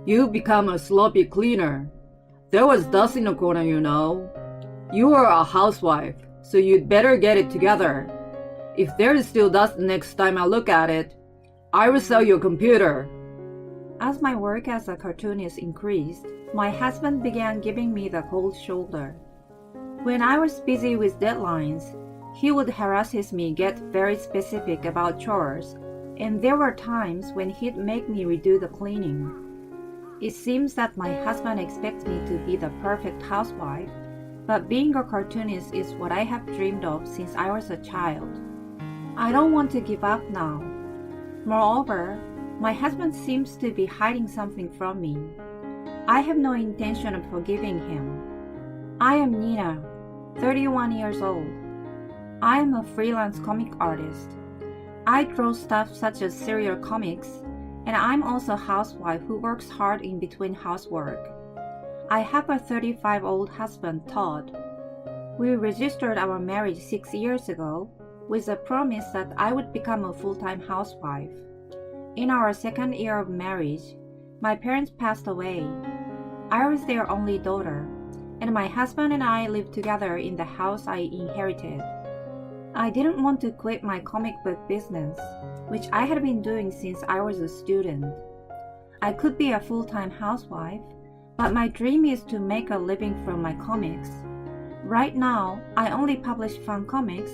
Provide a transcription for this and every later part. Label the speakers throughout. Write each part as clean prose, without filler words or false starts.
Speaker 1: You become a sloppy cleaner. There was dust in the corner, you know. You are a housewife, so you'd better get it together. If there is still dust next time I look at it, I will sell your computer.
Speaker 2: As my work as a cartoonist increased, my husband began giving me the cold shoulder. When I was busy with deadlines, he would harass me, get very specific about chores, and there were times when he'd make me redo the cleaning. It seems that my husband expects me to be the perfect housewife, but being a cartoonist is what I have dreamed of since I was a child. I don't want to give up now. Moreover, my husband seems to be hiding something from me. I have no intention of forgiving him. I am Nina, 31 years old. I am a freelance comic artist. I draw stuff such as serial comics, and I'm also a housewife who works hard in between housework. I have a 35-year-old husband, Todd. We registered our marriage 6 years ago with a promise that I would become a full-time housewife. In our second year of marriage, my parents passed away. I was their only daughter, and my husband and I lived together in the house I inherited. I didn't want to quit my comic book business, which I had been doing since I was a student. I could be a full-time housewife, but my dream is to make a living from my comics. Right now, I only publish fun comics.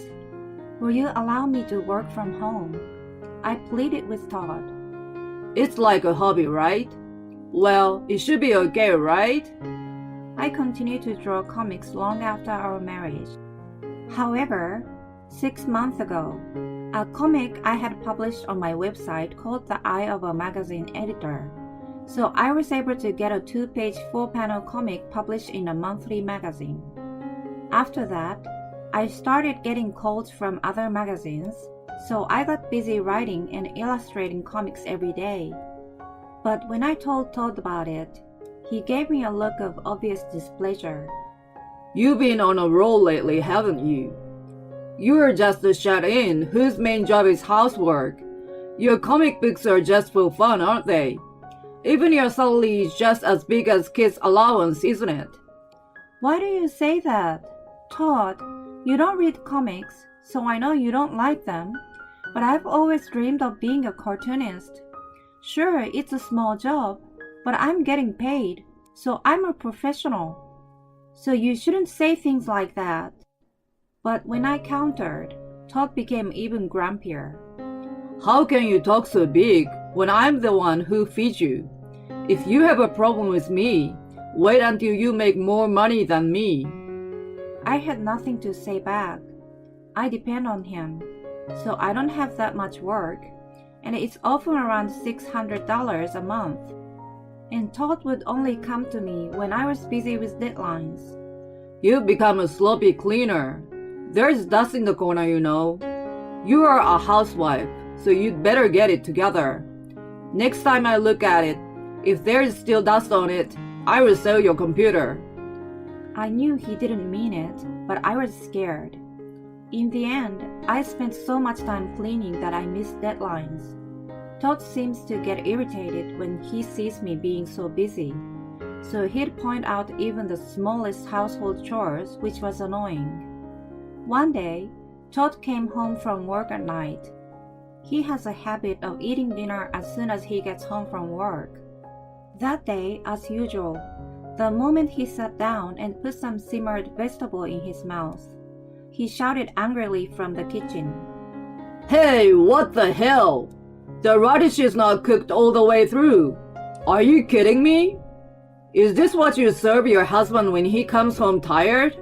Speaker 2: Will you allow me to work from home? I pleaded with Todd.
Speaker 1: It's like a hobby, right? Well, it should be okay, right?
Speaker 2: I continued to draw comics long after our marriage. However, 6 months ago, a comic I had published on my website caught the eye of a magazine editor, so I was able to get a 2-page 4-panel comic published in a monthly magazine. After that, I started getting calls from other magazines, so I got busy writing and illustrating comics every day. But when I told Todd about it, he gave me a look of obvious displeasure.
Speaker 1: You've been on a roll lately, haven't you? You're just a shut-in whose main job is housework. Your comic books are just for fun, aren't they? Even your salary is just as big as kids' allowance, isn't it?
Speaker 2: Why do you say that? Todd, you don't read comics, so I know you don't like them, but I've always dreamed of being a cartoonist. Sure, it's a small job, but I'm getting paid, so I'm a professional. So you shouldn't say things like that. But when I countered, Todd became even grumpier.
Speaker 1: How can you talk so big when I'm the one who feeds you? If you have a problem with me, wait until you make more money than me.
Speaker 2: I had nothing to say back. I depend on him, so I don't have that much work, and it's often around $600 a month. And Todd would only come to me when I was busy with deadlines.
Speaker 1: You've become a sloppy cleaner. There's dust in the corner, you know. You are a housewife, so you'd better get it together. Next time I look at it, if there is still dust on it, I will sell your computer.
Speaker 2: I knew he didn't mean it, but I was scared. In the end, I spent so much time cleaning that I missed deadlines. Todd seems to get irritated when he sees me being so busy, so he'd point out even the smallest household chores, which was annoying. One day, Todd came home from work at night. He has a habit of eating dinner as soon as he gets home from work. That day, as usual, the moment he sat down and put some simmered vegetable in his mouth, he shouted angrily from the kitchen.
Speaker 1: Hey, what the hell? The radish is not cooked all the way through. Are you kidding me? Is this what you serve your husband when he comes home tired?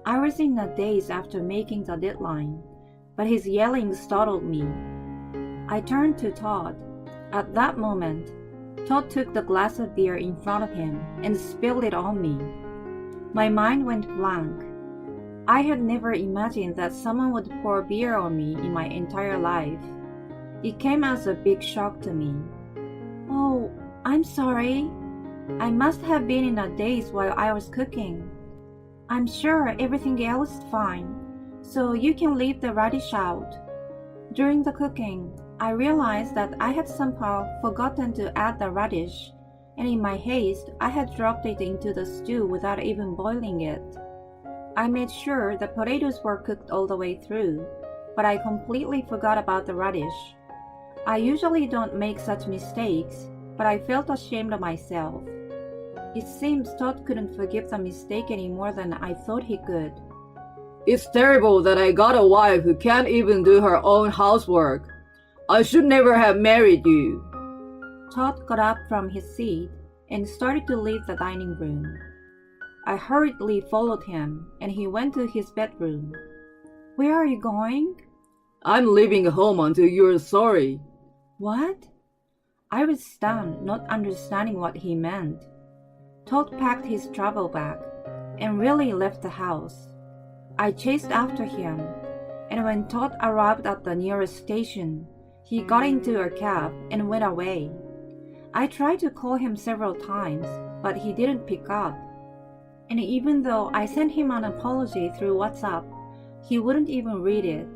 Speaker 2: I was in a daze after making the deadline, but his yelling startled me. I turned to Todd. At that moment, Todd took the glass of beer in front of him and spilled it on me. My mind went blank. I had never imagined that someone would pour beer on me in my entire life. It came as a big shock to me. Oh, I'm sorry. I must have been in a daze while I was cooking. I'm sure everything else is fine, so you can leave the radish out. During the cooking, I realized that I had somehow forgotten to add the radish, and in my haste, I had dropped it into the stew without even boiling it. I made sure the potatoes were cooked all the way through, but I completely forgot about the radish. I usually don't make such mistakes, but I felt ashamed of myself. It seems Todd couldn't forgive the mistake any more than I thought he could.
Speaker 1: It's terrible that I got a wife who can't even do her own housework. I should never have married you.
Speaker 2: Todd got up from his seat and started to leave the dining room. I hurriedly followed him, and he went to his bedroom. Where are you going?
Speaker 1: I'm leaving home until you're sorry.
Speaker 2: What? I was stunned, not understanding what he meant. Todd packed his travel bag and really left the house. I chased after him, and when Todd arrived at the nearest station, he got into a cab and went away. I tried to call him several times, but he didn't pick up. And even though I sent him an apology through WhatsApp, he wouldn't even read it.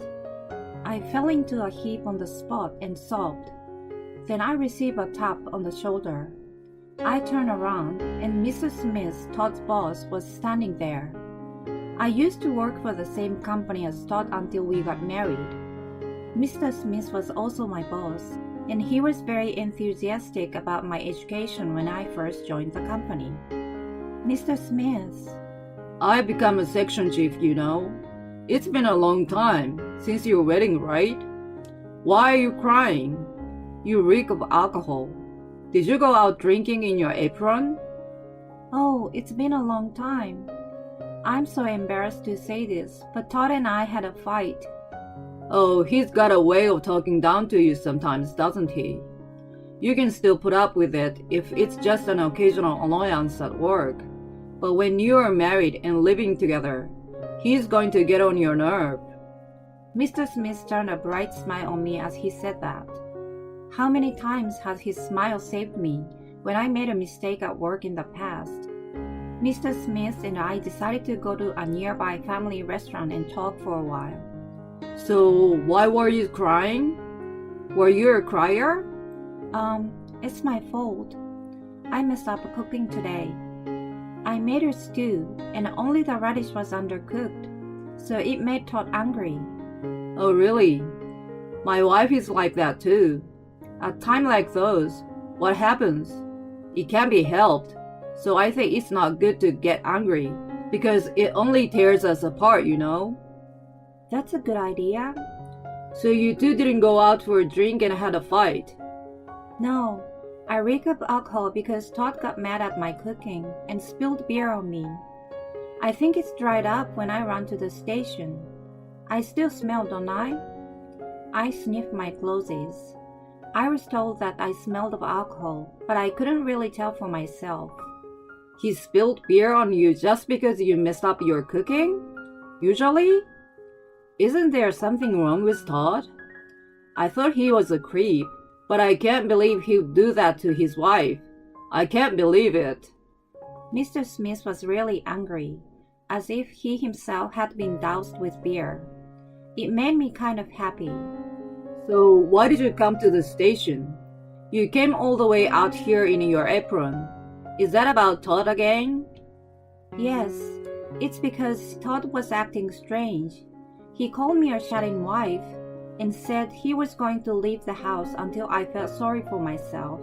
Speaker 2: I fell into a heap on the spot and sobbed. Then I received a tap on the shoulder. I turned around, and Mr. Smith, Todd's boss, was standing there. I used to work for the same company as Todd until we got married. Mr. Smith was also my boss, and he was very enthusiastic about my education when I first joined the company. Mr. Smith.
Speaker 1: I become a section chief, you know. It's been a long time since your wedding, right? Why are you crying? You reek of alcohol. Did you go out drinking in your apron?
Speaker 2: Oh, it's been a long time. I'm so embarrassed to say this, but Todd and I had a fight.
Speaker 1: Oh, he's got a way of talking down to you sometimes, doesn't he? You can still put up with it if it's just an occasional annoyance at work. But when you are married and living together, he's going to get on your nerve.
Speaker 2: Mr. Smith turned a bright smile on me as he said that. How many times has his smile saved me when I made a mistake at work in the past? Mr. Smith and I decided to go to a nearby family restaurant and talk for a while.
Speaker 1: So, why were you crying? Were you a crier?
Speaker 2: It's my fault. I messed up cooking today. I made a stew, and only the radish was undercooked, so it made Todd angry.
Speaker 1: Oh, really? My wife is like that too. At times like those, what happens? It can't be helped, so I think it's not good to get angry, because it only tears us apart, you know?
Speaker 2: That's a good idea.
Speaker 1: So you two didn't go out for a drink and had a fight?
Speaker 2: No, I reek up alcohol because Todd got mad at my cooking and spilled beer on me. I think it's dried up when I ran to the station. I still smell, don't I? I sniffed my clothes. I was told that I smelled of alcohol, but I couldn't really tell for myself.
Speaker 1: He spilled beer on you just because you messed up your cooking? Usually? Isn't there something wrong with Todd? I thought he was a creep, but I can't believe he'd do that to his wife. I can't believe it.
Speaker 2: Mr. Smith was really angry, as if he himself had been doused with beer. It made me kind of happy.
Speaker 1: So why did you come to the station? You came all the way out here in your apron. Is that about Todd again?
Speaker 2: Yes, it's because Todd was acting strange. He called me a shut-in wife and said he was going to leave the house until I felt sorry for myself.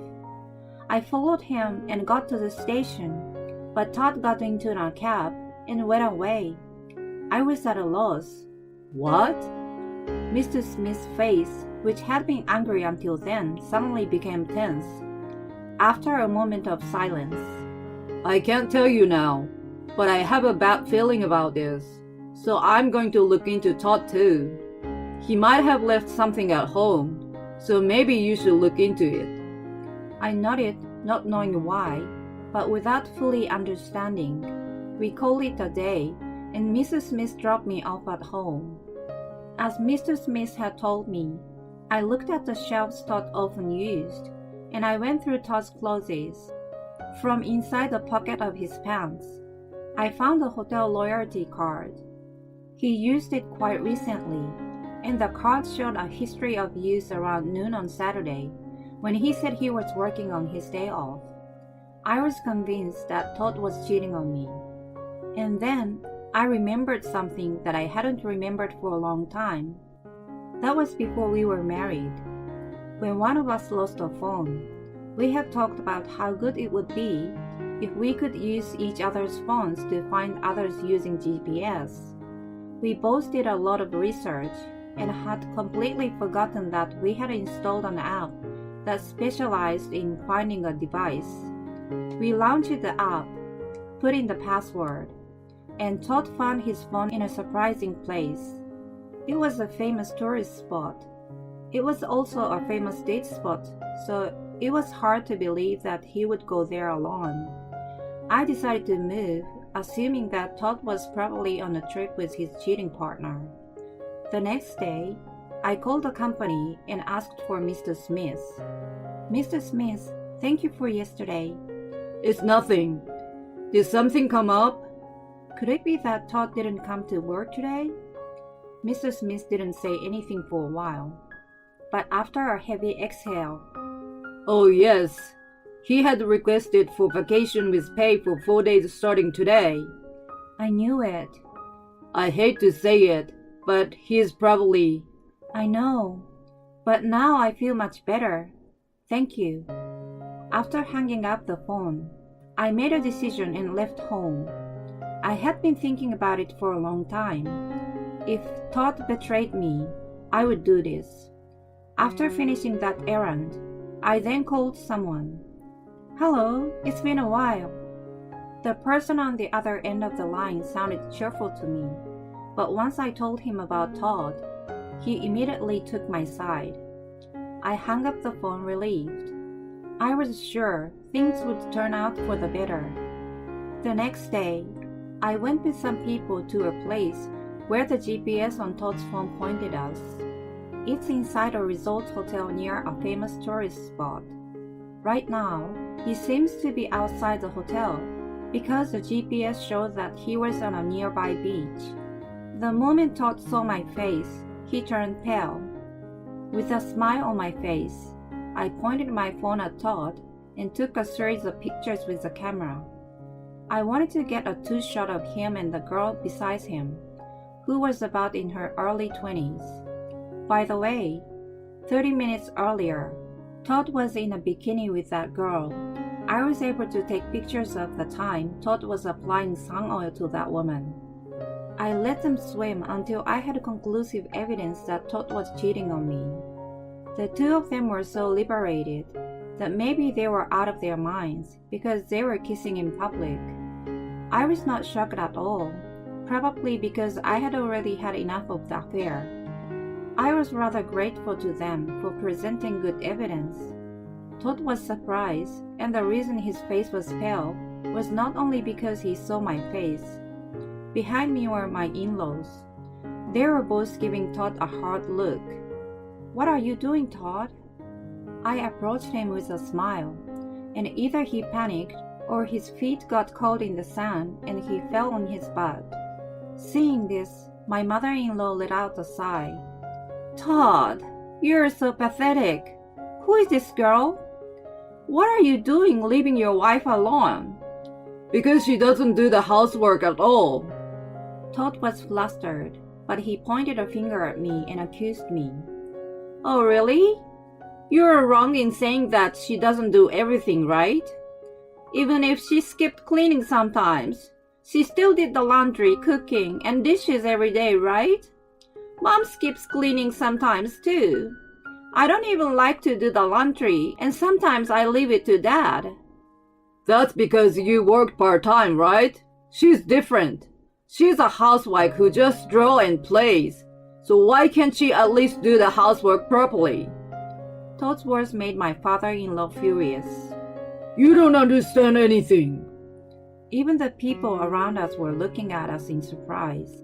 Speaker 2: I followed him and got to the station, but Todd got into a cab and went away. I was at a loss.
Speaker 1: What?
Speaker 2: Mr. Smith's face, which had been angry until then, suddenly became tense. After a moment of silence,
Speaker 1: I can't tell you now, but I have a bad feeling about this, so I'm going to look into Todd too. He might have left something at home, so maybe you should look into it.
Speaker 2: I nodded, not knowing why, but without fully understanding. We called it a day, and Mrs. Smith dropped me off at home. As Mr. Smith had told me, I looked at the shelves Todd often used, and I went through Todd's clothes. From inside the pocket of his pants, I found a hotel loyalty card. He used it quite recently, and the card showed a history of use around noon on Saturday, when he said he was working on his day off. I was convinced that Todd was cheating on me. And then I remembered something that I hadn't remembered for a long time. That was before we were married. When one of us lost a phone, we had talked about how good it would be if we could use each other's phones to find others using GPS. We both did a lot of research and had completely forgotten that we had installed an app that specialized in finding a device. We launched the app, put in the password, and Todd found his phone in a surprising place. It was a famous tourist spot. It was also a famous date spot, so it was hard to believe that he would go there alone. I decided to move, assuming that Todd was probably on a trip with his cheating partner. The next day, I called the company and asked for Mr. Smith. Mr. Smith, thank you for yesterday.
Speaker 1: It's nothing. Did something come up?
Speaker 2: Could it be that Todd didn't come to work today? Mr. Smith didn't say anything for a while, but after a heavy exhale,
Speaker 1: Oh yes. He had requested for vacation with pay for 4 days starting today.
Speaker 2: I knew it.
Speaker 1: I hate to say it, but he's probably...
Speaker 2: I know, but now I feel much better. Thank you. After hanging up the phone, I made a decision and left home. I had been thinking about it for a long time. If Todd betrayed me, I would do this. After finishing that errand, I then called someone. Hello, it's been a while. The person on the other end of the line sounded cheerful to me, but once I told him about Todd, he immediately took my side. I hung up the phone relieved. I was sure things would turn out for the better. The next day, I went with some people to a place where the GPS on Todd's phone pointed us. It's inside a resort hotel near a famous tourist spot. Right now, he seems to be outside the hotel because the GPS showed that he was on a nearby beach. The moment Todd saw my face, he turned pale. With a smile on my face, I pointed my phone at Todd and took a series of pictures with the camera. I wanted to get a two-shot of him and the girl beside him, who was about in her early 20s. By the way, 30 minutes earlier, Todd was in a bikini with that girl. I was able to take pictures of the time Todd was applying sun oil to that woman. I let them swim until I had conclusive evidence that Todd was cheating on me. The two of them were so liberated that maybe they were out of their minds because they were kissing in public. I was not shocked at all, probably because I had already had enough of the affair. I was rather grateful to them for presenting good evidence. Todd was surprised, and the reason his face was pale was not only because he saw my face. Behind me were my in-laws. They were both giving Todd a hard look. What are you doing, Todd? I approached him with a smile, and either he panicked or his feet got caught in the sand and he fell on his butt. Seeing this, my mother-in-law let out a sigh. Todd, you're so pathetic. Who is this girl? What are you doing leaving your wife alone?
Speaker 1: Because she doesn't do the housework at all.
Speaker 2: Todd was flustered, but he pointed a finger at me and accused me.
Speaker 1: Oh, really? You're wrong in saying that she doesn't do everything, right? Even if she skipped cleaning sometimes, she still did the laundry, cooking, and dishes every day, right? Mom skips cleaning sometimes too. I don't even like to do the laundry, and sometimes I leave it to Dad. That's because you work part-time, right? She's different. She's a housewife who just draws and plays. So why can't she at least do the housework properly?
Speaker 2: Todd's words made my father-in-law furious.
Speaker 1: You don't understand anything.
Speaker 2: Even the people around us were looking at us in surprise.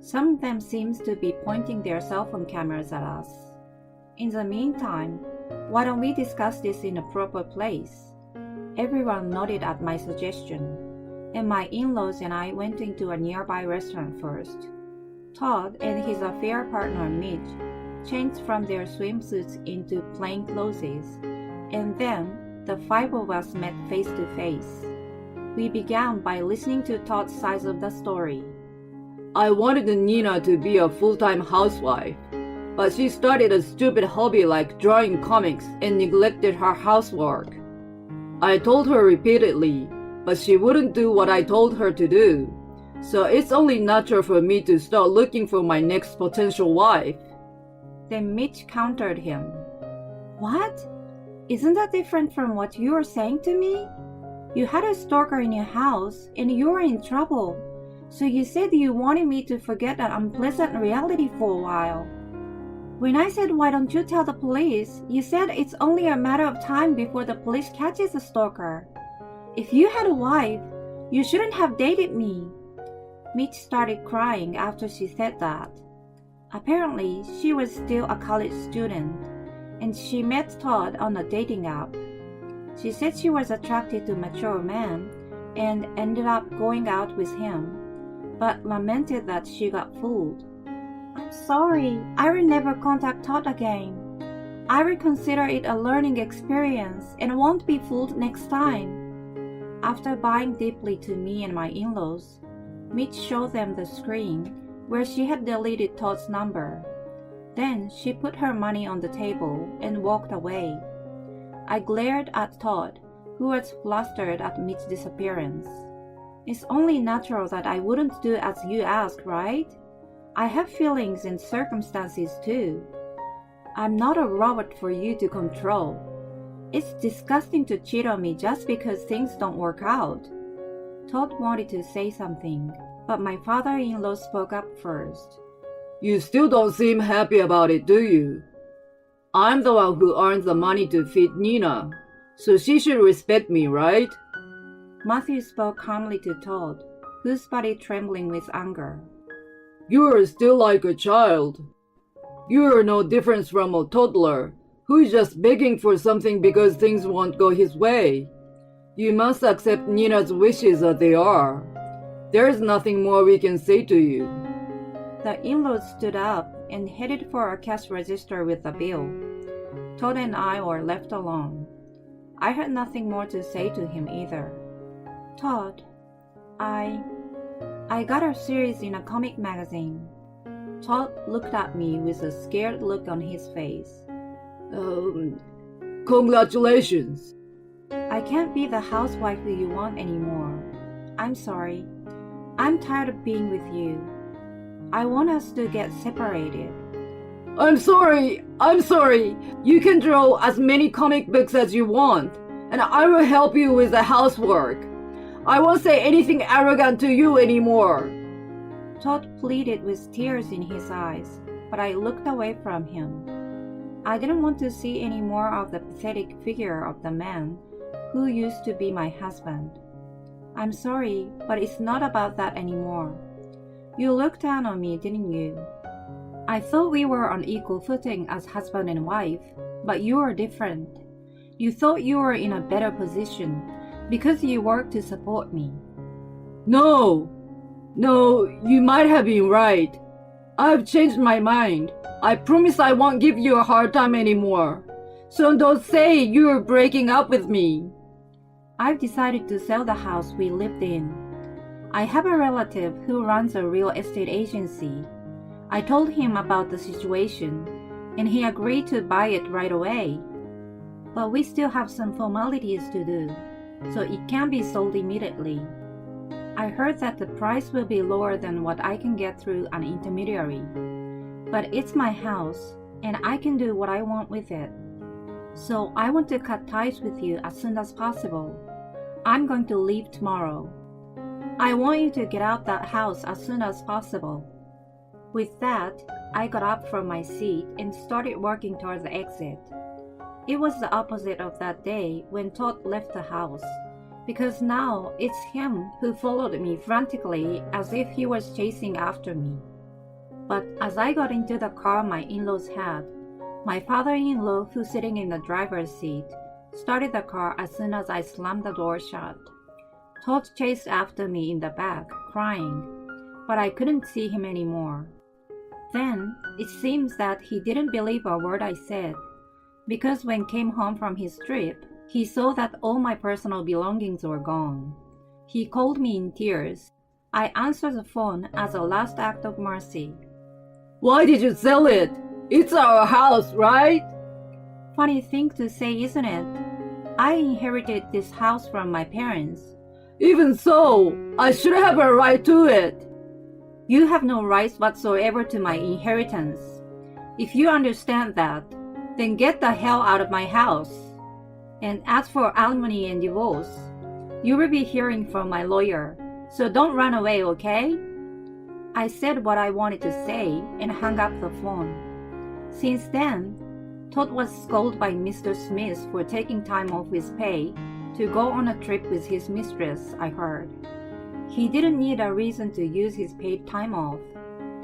Speaker 2: Some of them seemed to be pointing their cell phone cameras at us. In the meantime, why don't we discuss this in a proper place? Everyone nodded at my suggestion, and my in-laws and I went into a nearby restaurant first. Todd and his affair partner Mitch changed from their swimsuits into plain clothes, and then The five of us met face to face. We began by listening to Todd's side of the story.
Speaker 1: I wanted Nina to be a full-time housewife, but she started a stupid hobby like drawing comics and neglected her housework. I told her repeatedly, but she wouldn't do what I told her to do. So it's only natural for me to start looking for my next potential wife.
Speaker 2: Then Mitch countered him. What? Isn't that different from what you were saying to me? You had a stalker in your house and you were in trouble. So you said you wanted me to forget that unpleasant reality for a while. When I said, why don't you tell the police, you said it's only a matter of time before the police catches the stalker. If you had a wife, you shouldn't have dated me. Mitch started crying after she said that. Apparently, she was still a college student, and she met Todd on a dating app. She said she was attracted to mature men and ended up going out with him, but lamented that she got fooled. I'm sorry, I will never contact Todd again. I will consider it a learning experience and won't be fooled next time. After bowing deeply to me and my in-laws, Mitch showed them the screen where she had deleted Todd's number. Then she put her money on the table and walked away. I glared at Todd, who was flustered at Mitch's disappearance. It's only natural that I wouldn't do as you asked, right? I have feelings and circumstances too. I'm not a robot for you to control. It's disgusting to cheat on me just because things don't work out. Todd wanted to say something, but my father-in-law spoke up first.
Speaker 1: You still don't seem happy about it, do you? I'm the one who earns the money to feed Nina, so she should respect me, right?
Speaker 2: Matthew spoke calmly to Todd, whose body trembling with anger.
Speaker 1: You are still like a child. You are no different from a toddler who is just begging for something because things won't go his way. You must accept Nina's wishes as they are. There's nothing more we can say to you.
Speaker 2: The in-laws stood up and headed for a cash register with the bill. Todd and I were left alone. I had nothing more to say to him either. Todd, I got a series in a comic magazine. Todd looked at me with a scared look on his face.
Speaker 1: Congratulations.
Speaker 2: I can't be the housewife that you want anymore. I'm sorry. I'm tired of being with you. I want us to get separated.
Speaker 1: I'm sorry. You can draw as many comic books as you want, and I will help you with the housework. I won't say anything arrogant to you anymore.
Speaker 2: Todd pleaded with tears in his eyes, but I looked away from him. I didn't want to see any more of the pathetic figure of the man who used to be my husband. I'm sorry, but it's not about that anymore. You looked down on me, didn't you? I thought we were on equal footing as husband and wife, but you are different. You thought you were in a better position because you worked to support me.
Speaker 1: No, you might have been right. I've changed my mind. I promise I won't give you a hard time anymore. So don't say you're breaking up with me.
Speaker 2: I've decided to sell the house we lived in. I have a relative who runs a real estate agency. I told him about the situation, and he agreed to buy it right away. But we still have some formalities to do, so it can't be sold immediately. I heard that the price will be lower than what I can get through an intermediary. But it's my house, and I can do what I want with it. So I want to cut ties with you as soon as possible. I'm going to leave tomorrow. I want you to get out that house as soon as possible. With that, I got up from my seat and started working toward the exit. It was the opposite of that day when Todd left the house, because now it's him who followed me frantically as if he was chasing after me. But as I got into the car my in-laws had, my father-in-law, who's sitting in the driver's seat, started the car as soon as I slammed the door shut. Todd chased after me in the back, crying, but I couldn't see him anymore. Then, it seems that he didn't believe a word I said, because when came home from his trip, He saw that all my personal belongings were gone. He called me in tears. I answered the phone as a last act of mercy.
Speaker 1: Why did you sell it? It's our house, right?
Speaker 2: Funny thing to say, isn't it? I inherited this house from my parents.
Speaker 1: Even so, I should have a right to it.
Speaker 2: You have no rights whatsoever to my inheritance. If you understand that, then get the hell out of my house. And as for alimony and divorce, you will be hearing from my lawyer, so don't run away, okay? I said what I wanted to say and hung up the phone. Since then, Todd was scolded by Mr. Smith for taking time off his pay to go on a trip with his mistress, I heard. He didn't need a reason to use his paid time off,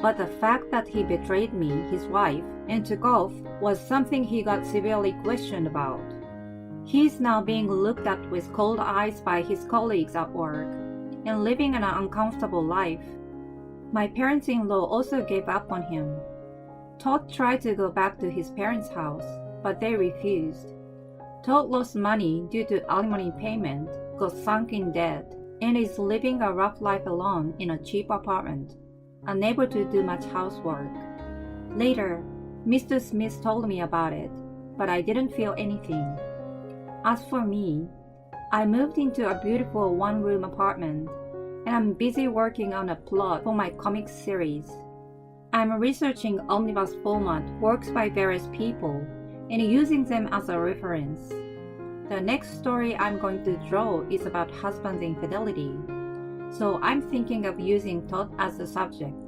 Speaker 2: but the fact that he betrayed me, his wife, and took off was something he got severely questioned about. He is now being looked at with cold eyes by his colleagues at work and living an uncomfortable life. My parents-in-law also gave up on him. Todd tried to go back to his parents' house, but they refused. Todd lost money due to alimony payment, got sunk in debt, and is living a rough life alone in a cheap apartment, unable to do much housework. Later, Mr. Smith told me about it, but I didn't feel anything. As for me, I moved into a beautiful one-room apartment, and I'm busy working on a plot for my comic series. I'm researching omnibus format works by various people and using them as a reference. The next story I'm going to draw is about husband's infidelity, so I'm thinking of using Todd as the subject.